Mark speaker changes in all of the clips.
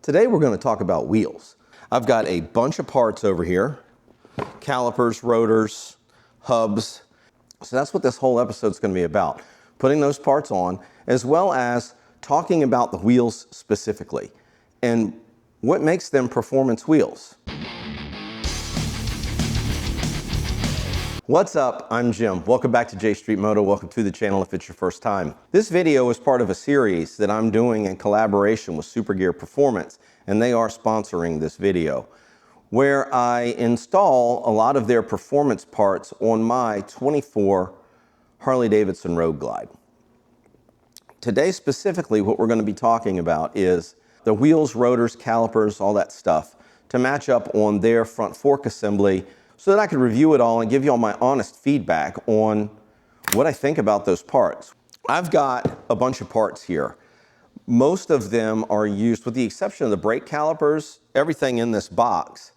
Speaker 1: Today we're going to talk about wheels. I've got a bunch of parts over here, calipers, rotors, hubs. So that's what this whole episode's going to be about, putting those parts on, as well as talking about the wheels specifically and what makes them performance wheels. What's up? I'm Jim. Welcome back to J Street Moto. Welcome to the channel if it's your first time. This video is part of a series that I'm doing in collaboration with SuperGear Performance, and they are sponsoring this video, where I install a lot of their performance parts on my 24 Harley Davidson Road Glide. Today specifically what we're going to be talking about is the wheels, rotors, calipers, all that stuff to match up on their front fork assembly so that I could review it all and give you all my honest feedback on what I think about those parts. I've got a bunch of parts here. Most of them are used, with the exception of the brake calipers. Everything in this box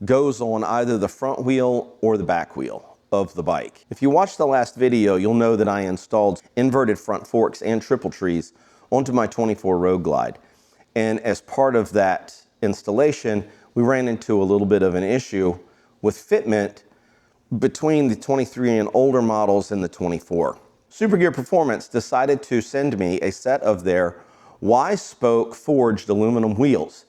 Speaker 1: goes on either the front wheel or the back wheel of the bike. If you watched the last video, you'll know that I installed inverted front forks and triple trees onto my 24 Road Glide. And as part of that installation, we ran into a little bit of an issue with fitment between the 23 and older models and the 24. SuperGear Performance decided to send me a set of their Y-spoke forged aluminum wheels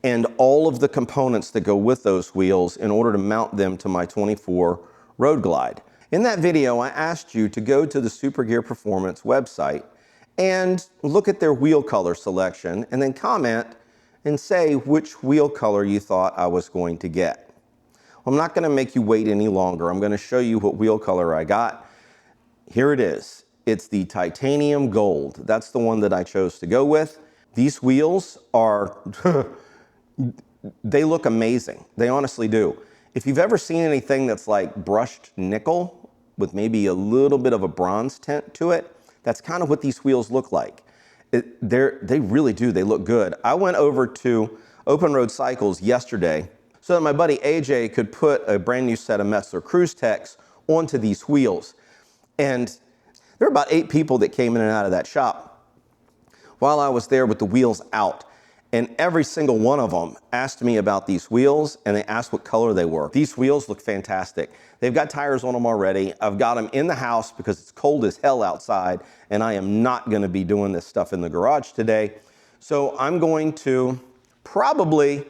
Speaker 1: and all of the components that go with those wheels in order to mount them to my 24 Road Glide. In that video, I asked you to go to the SuperGear Performance website and look at their wheel color selection and then comment and say which wheel color you thought I was going to get. I'm not going to make you wait any longer. I'm going to show you what wheel color I got. Here it is. It's the titanium gold. That's the one that I chose to go with. These wheels are, they look amazing. They honestly do. If you've ever seen anything that's like brushed nickel with maybe a little bit of a bronze tint to it, that's kind of what these wheels look like. They really do. They look good. I went over to Open Road Cycles yesterday so that my buddy AJ could put a brand new set of Metzler Cruise Techs onto these wheels. And there were about 8 people that came in and out of that shop while I was there with the wheels out. And every single one of them asked me about these wheels, and they asked what color they were. These wheels look fantastic. They've got tires on them already. I've got them in the house because it's cold as hell outside, and I am not gonna be doing this stuff in the garage today. So I'm going to probably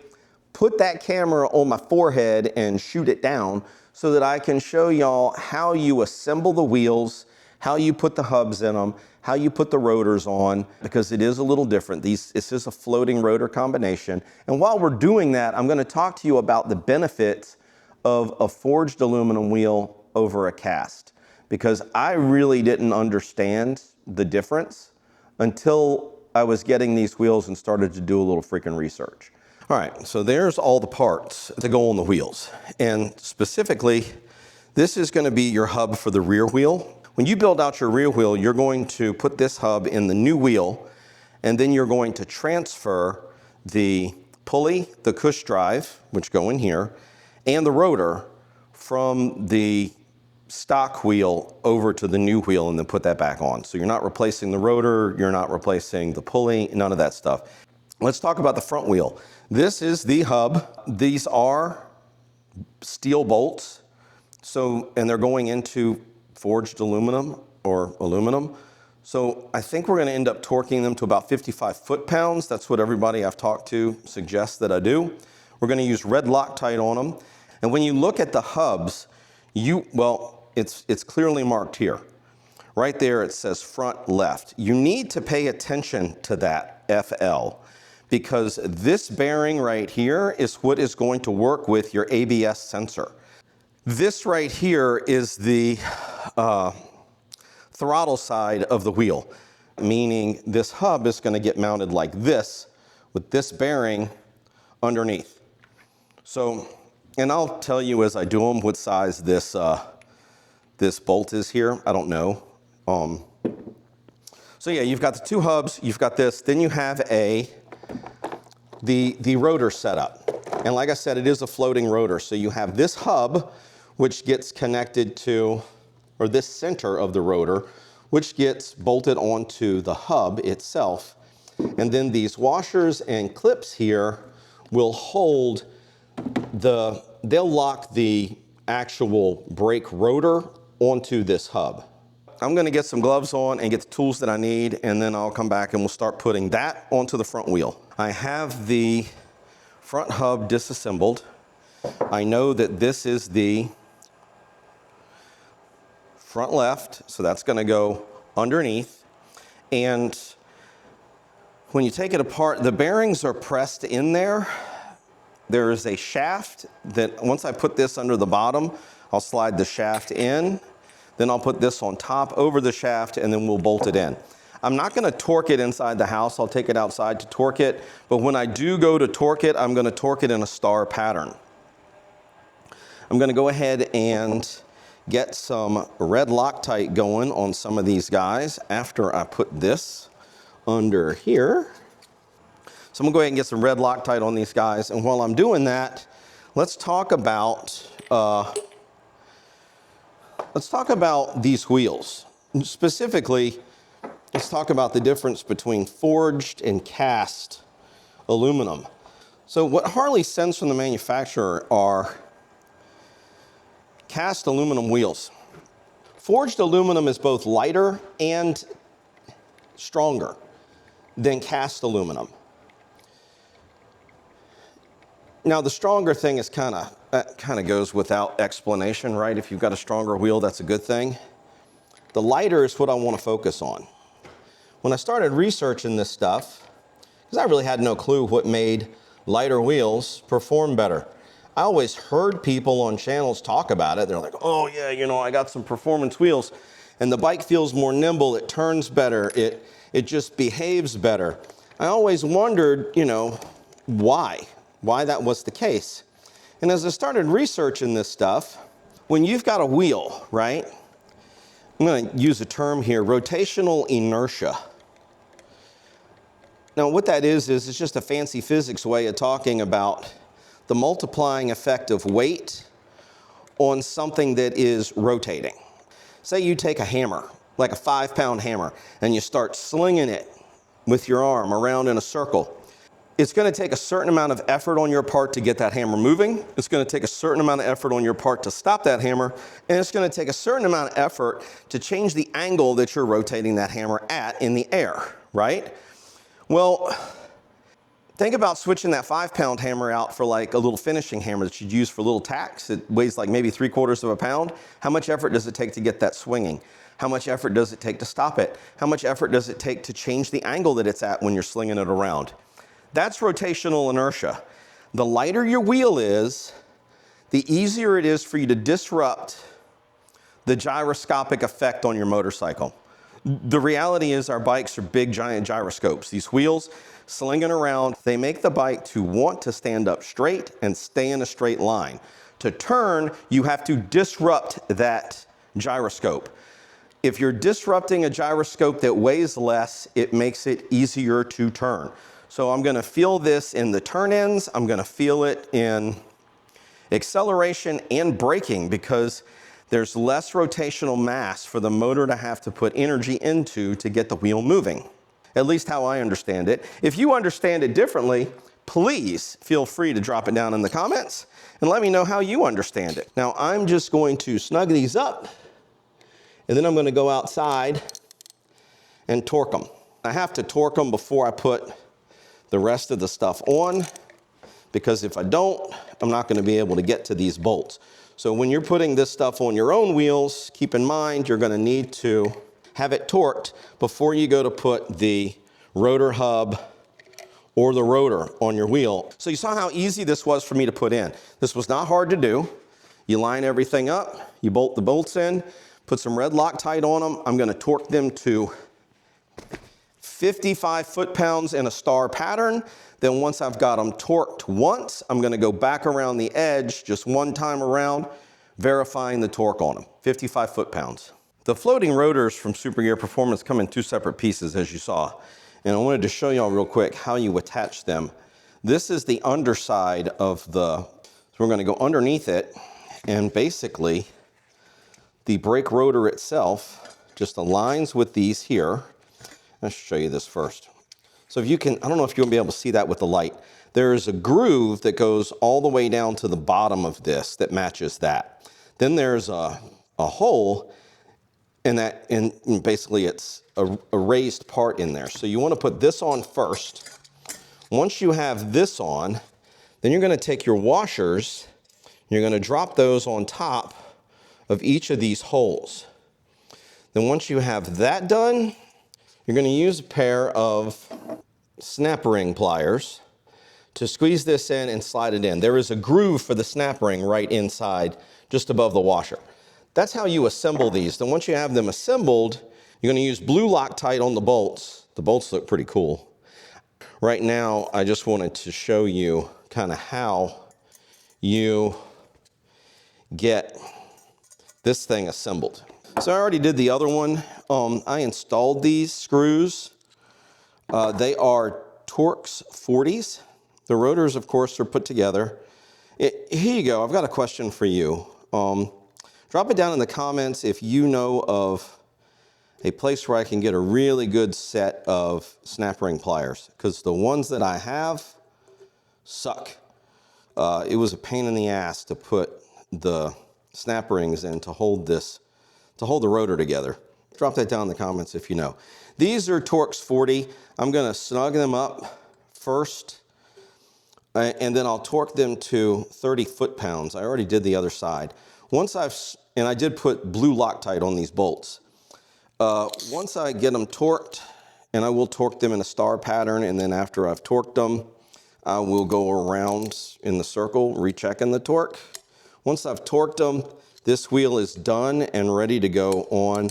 Speaker 1: put that camera on my forehead and shoot it down so that I can show y'all how you assemble the wheels, how you put the hubs in them, how you put the rotors on, because it is a little different. This is a floating rotor combination. And while we're doing that, I'm gonna talk to you about the benefits of a forged aluminum wheel over a cast, because I really didn't understand the difference until I was getting these wheels and started to do a little freaking research. All right, so there's all the parts to go on the wheels. And specifically, this is gonna be your hub for the rear wheel. When you build out your rear wheel, you're going to put this hub in the new wheel, and then you're going to transfer the pulley, the cush drive, which go in here, and the rotor from the stock wheel over to the new wheel and then put that back on. So you're not replacing the rotor, you're not replacing the pulley, none of that stuff. Let's talk about the front wheel. This is the hub. These are steel bolts, and they're going into forged aluminum or aluminum. So I think we're gonna end up torquing them to about 55 foot-pounds. That's what everybody I've talked to suggests that I do. We're gonna use red Loctite on them. And when you look at the hubs, it's clearly marked here. Right there it says front left. You need to pay attention to that FL, because this bearing right here is what is going to work with your ABS sensor. This right here is the throttle side of the wheel, meaning this hub is going to get mounted like this with this bearing underneath. So, and I'll tell you as I do them what size this bolt is here. I don't know. So yeah, you've got the 2 hubs, you've got this, then you have the rotor setup. And like I said, it is a floating rotor. So you have this hub, which gets connected to, or this center of the rotor, which gets bolted onto the hub itself. And And then these washers and clips here will hold they'll lock the actual brake rotor onto this hub. I'm gonna get some gloves on and get the tools that I need, and then I'll come back and we'll start putting that onto the front wheel. I have the front hub disassembled. I know that this is the front left, so that's gonna go underneath. And when you take it apart, the bearings are pressed in there. There is a shaft that once I put this under the bottom, I'll slide the shaft in. Then I'll put this on top over the shaft, and then we'll bolt it in. I'm not gonna torque it inside the house. I'll take it outside to torque it. But when I do go to torque it, I'm gonna torque it in a star pattern. I'm gonna go ahead and get some red Loctite going on some of these guys after I put this under here. So I'm gonna go ahead and get some red Loctite on these guys. And while I'm doing that, let's talk about these wheels. Specifically, let's talk about the difference between forged and cast aluminum. So what Harley sends from the manufacturer are cast aluminum wheels. Forged aluminum is both lighter and stronger than cast aluminum. Now the stronger thing is that kind of goes without explanation, right? If you've got a stronger wheel, that's a good thing. The lighter is what I want to focus on. When I started researching this stuff, because I really had no clue what made lighter wheels perform better. I always heard people on channels talk about it. They're like, oh yeah, you know, I got some performance wheels and the bike feels more nimble, it turns better, it just behaves better. I always wondered, you know, why that was the case. And as I started researching this stuff, when you've got a wheel, right? I'm gonna use a term here, rotational inertia. Now what that is it's just a fancy physics way of talking about the multiplying effect of weight on something that is rotating. Say you take a hammer, like a 5-pound hammer, and you start slinging it with your arm around in a circle. It's gonna take a certain amount of effort on your part to get that hammer moving. It's gonna take a certain amount of effort on your part to stop that hammer. And it's gonna take a certain amount of effort to change the angle that you're rotating that hammer at in the air, right? Well, think about switching that 5-pound hammer out for like a little finishing hammer that you'd use for little tacks. It weighs like maybe 3/4 of a pound. How much effort does it take to get that swinging? How much effort does it take to stop it? How much effort does it take to change the angle that it's at when you're slinging it around? That's rotational inertia. The lighter your wheel is, the easier it is for you to disrupt the gyroscopic effect on your motorcycle. The reality is our bikes are big, giant gyroscopes. These wheels slinging around, they make the bike to want to stand up straight and stay in a straight line. To turn, you have to disrupt that gyroscope. If you're disrupting a gyroscope that weighs less, it makes it easier to turn. So I'm gonna feel this in the turn ends, I'm gonna feel it in acceleration and braking because there's less rotational mass for the motor to have to put energy into to get the wheel moving. At least how I understand it. If you understand it differently, please feel free to drop it down in the comments and let me know how you understand it. Now I'm just going to snug these up and then I'm gonna go outside and torque them. I have to torque them before I put the rest of the stuff on because if I don't, I'm not gonna be able to get to these bolts. So when you're putting this stuff on your own wheels, keep in mind you're gonna need to have it torqued before you go to put the rotor hub or the rotor on your wheel. So you saw how easy this was for me to put in. This was not hard to do. You line everything up, you bolt the bolts in, put some red Loctite on them. I'm gonna torque them to 55 foot-pounds in a star pattern. Then once I've got them torqued once, I'm gonna go back around the edge just one time around, verifying the torque on them, 55 foot-pounds. The floating rotors from SuperGear Performance come in 2 separate pieces, as you saw. And I wanted to show y'all real quick how you attach them. This is the underside of so we're gonna go underneath it, and basically, the brake rotor itself just aligns with these here. Let's show you this first. So if you can, I don't know if you'll be able to see that with the light. There's a groove that goes all the way down to the bottom of this that matches that. Then there's a hole in that, and basically it's a raised part in there. So you want to put this on first. Once you have this on, then you're going to take your washers, you're going to drop those on top of each of these holes. Then once you have that done, you're going to use a pair of snap ring pliers to squeeze this in and slide it in. There is a groove for the snap ring right inside, just above the washer. That's how you assemble these. Then once you have them assembled, you're going to use blue Loctite on the bolts. The bolts look pretty cool. Right now, I just wanted to show you kind of how you get this thing assembled. So I already did the other one. I installed these screws. They are Torx 40s. The rotors, of course, are put together. Here you go. I've got a question for you. Drop it down in the comments if you know of a place where I can get a really good set of snap ring pliers, because the ones that I have suck. It was a pain in the ass to put the snap rings in to hold the rotor together. Drop that down in the comments if you know. These are Torx 40. I'm going to snug them up first, and then I'll torque them to 30 foot-pounds. I already did the other side. And I did put blue Loctite on these bolts. Once I get them torqued, and I will torque them in a star pattern, and then after I've torqued them, I will go around in the circle, rechecking the torque. Once I've torqued them, this wheel is done and ready to go on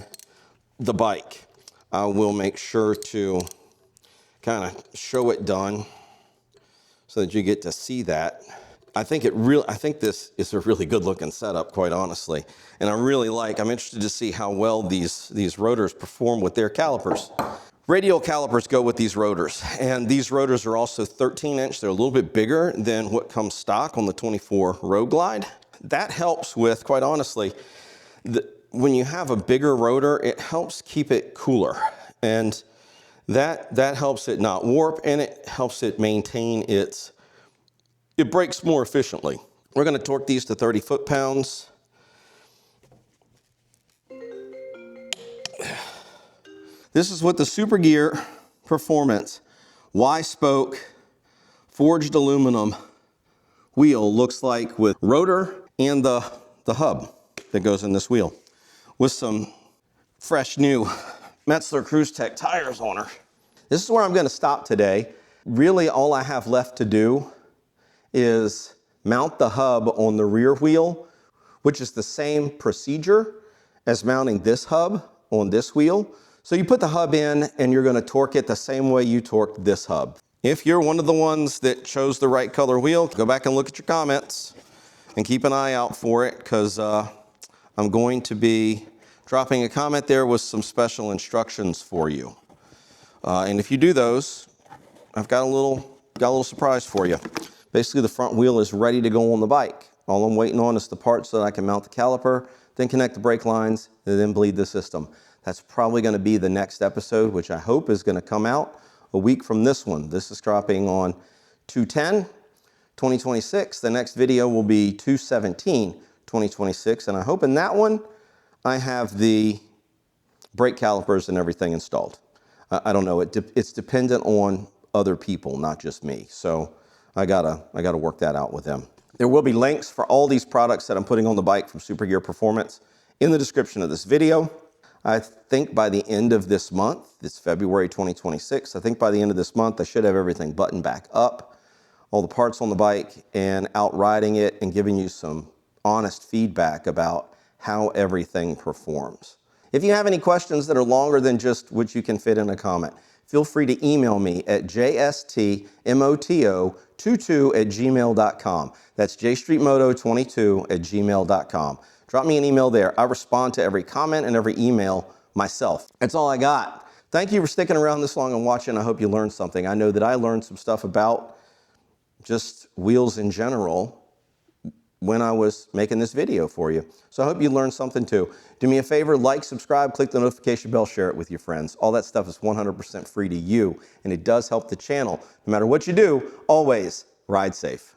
Speaker 1: the bike. I will make sure to kind of show it done so that you get to see that. I think this is a really good looking setup, quite honestly. And I'm interested to see how well these rotors perform with their calipers. Radial calipers go with these rotors, and these rotors are also 13-inch. They're a little bit bigger than what comes stock on the 24 Road Glide. That helps with, quite honestly, when you have a bigger rotor, it helps keep it cooler. And that helps it not warp, and it helps it maintain it brakes more efficiently. We're going to torque these to 30 foot-pounds. This is what the SuperGear Performance Y-spoke forged aluminum wheel looks like, with rotor and the hub that goes in this wheel, with some fresh new Metzler Cruise Tech tires on her. This is where I'm going to stop today. Really, all I have left to do is mount the hub on the rear wheel, which is the same procedure as mounting this hub on this wheel. So you put the hub in and you're going to torque it the same way you torqued this hub. If you're one of the ones that chose the right color wheel, go back and look at your comments and keep an eye out for it, because I'm going to be dropping a comment there with some special instructions for you. And if you do those, I've got a little surprise for you. Basically, the front wheel is ready to go on the bike. All I'm waiting on is the parts so that I can mount the caliper, then connect the brake lines, and then bleed the system. That's probably going to be the next episode, which I hope is going to come out a week from this one. This is dropping on 2/10/2026. The next video will be 2/17/2026, and I hope in that one I have the brake calipers and everything installed. I don't know. It's dependent on other people, not just me. So I gotta work that out with them. There will be links for all these products that I'm putting on the bike from SuperGear Performance in the description of this video. I think by the end of this month, it's February 2026, I think by the end of this month, I should have everything buttoned back up, all the parts on the bike, and out riding it and giving you some honest feedback about how everything performs. If you have any questions that are longer than just what you can fit in a comment, feel free to email me at jstmoto22@gmail.com. That's jstreetmoto22@gmail.com. Drop me an email there. I respond to every comment and every email myself. That's all I got. Thank you for sticking around this long and watching. I hope you learned something. I know that I learned some stuff about just wheels in general when I was making this video for you. So I hope you learned something too. Do me a favor, like, subscribe, click the notification bell, share it with your friends. All that stuff is 100% free to you, and it does help the channel. No matter what you do, always ride safe.